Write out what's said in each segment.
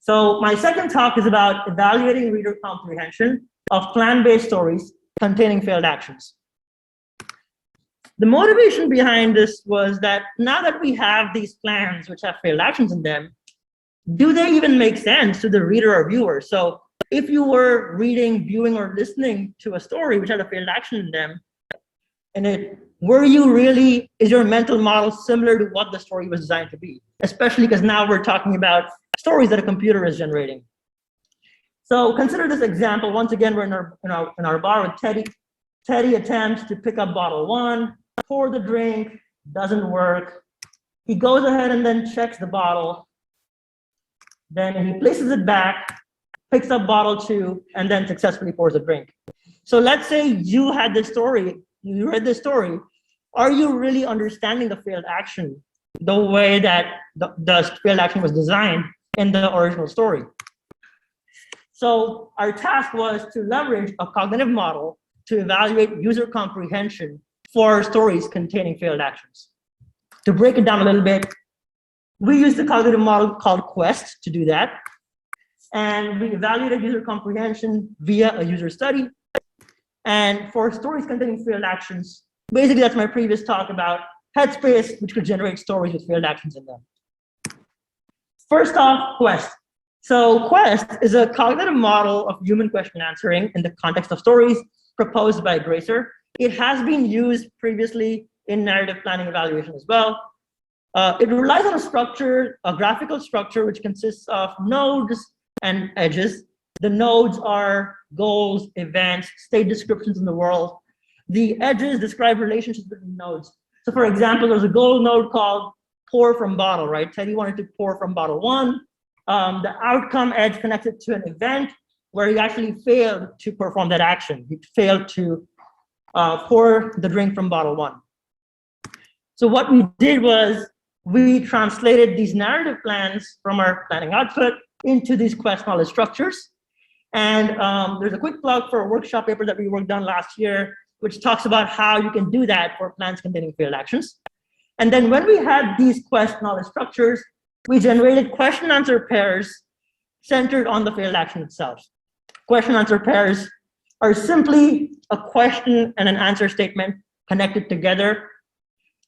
So my second talk is about evaluating reader comprehension of plan-based stories containing failed actions. The motivation behind this was that now that we have these plans which have failed actions in them, do they even make sense to the reader or viewer? So if you were reading, viewing, or listening to a story which had a failed action in them, is your mental model similar to what the story was designed to be? Especially because now we're talking about stories that a computer is generating. So consider this example. Once again, we're in our bar with Teddy. Teddy attempts to pick up bottle 1, pour the drink, doesn't work. He goes ahead and then checks the bottle. Then he places it back, picks up bottle 2, and then successfully pours a drink. So let's say you had this story, you read this story. Are you really understanding the failed action the way that the failed action was designed in the original story? So our task was to leverage a cognitive model to evaluate user comprehension for stories containing failed actions. To break it down a little bit, we used a cognitive model called Quest to do that. And we evaluated user comprehension via a user study. And for stories containing failed actions, basically that's my previous talk about Headspace, which could generate stories with failed actions in them. First off, Quest. So Quest is a cognitive model of human question answering in the context of stories proposed by Gracer. It has been used previously in narrative planning evaluation as well. It relies on a graphical structure, which consists of nodes and edges. The nodes are goals, events, state descriptions in the world. The edges describe relationships between nodes. So for example, there's a goal node called pour from bottle, right? Teddy wanted to pour from bottle 1. The outcome edge connected to an event where he actually failed to perform that action. He failed to pour the drink from bottle 1. So what we did was we translated these narrative plans from our planning output into these Quest knowledge structures. And there's a quick plug for a workshop paper that we worked on last year, which talks about how you can do that for plans containing failed actions. And then when we had these Quest knowledge structures, we generated question answer pairs centered on the failed action itself. Question answer pairs are simply a question and an answer statement connected together.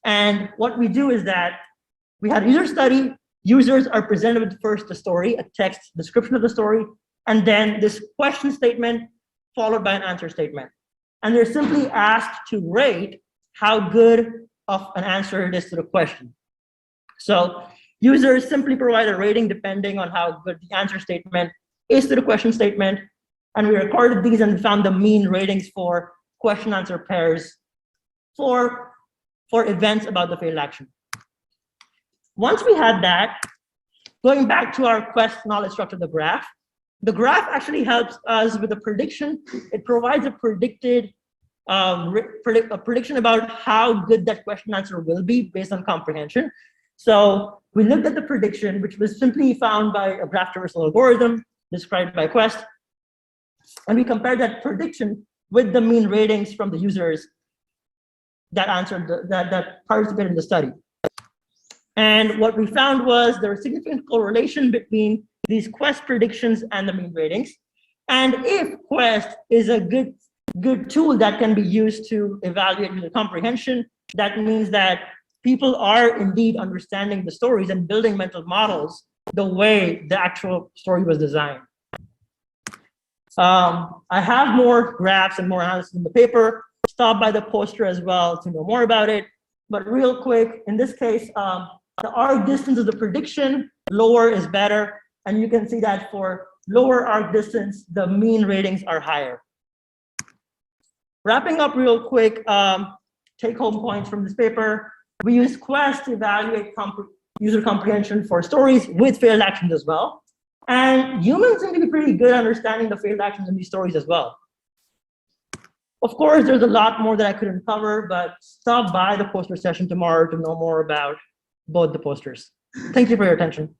And what we do is that we had a user study. Users are presented with first the story, a text description of the story, and then this question statement followed by an answer statement. And they're simply asked to rate how good of an answer it is to the question. So users simply provide a rating depending on how good the answer statement is to the question statement. And we recorded these and found the mean ratings for question answer pairs for events about the failed action. Once we had that, going back to our Quest knowledge structure, the graph actually helps us with a prediction. It provides a prediction about how good that question answer will be based on comprehension. So we looked at the prediction, which was simply found by a graph traversal algorithm described by Quest. And we compared that prediction with the mean ratings from the users that answered that participated in the study. And what we found was there was significant correlation between these Quest predictions and the mean ratings. And if Quest is a good tool that can be used to evaluate user comprehension, that means that people are indeed understanding the stories and building mental models the way the actual story was designed. I have more graphs and more analysis in the paper. Stop by the poster as well to know more about it. But real quick, in this case, the arc distance of the prediction, lower is better. And you can see that for lower arc distance, the mean ratings are higher. Wrapping up real quick, take-home points from this paper. We use Quest to evaluate user comprehension for stories with failed actions as well. And humans seem to be pretty good at understanding the failed actions in these stories as well. Of course, there's a lot more that I couldn't cover, but stop by the poster session tomorrow to know more about both the posters. Thank you for your attention.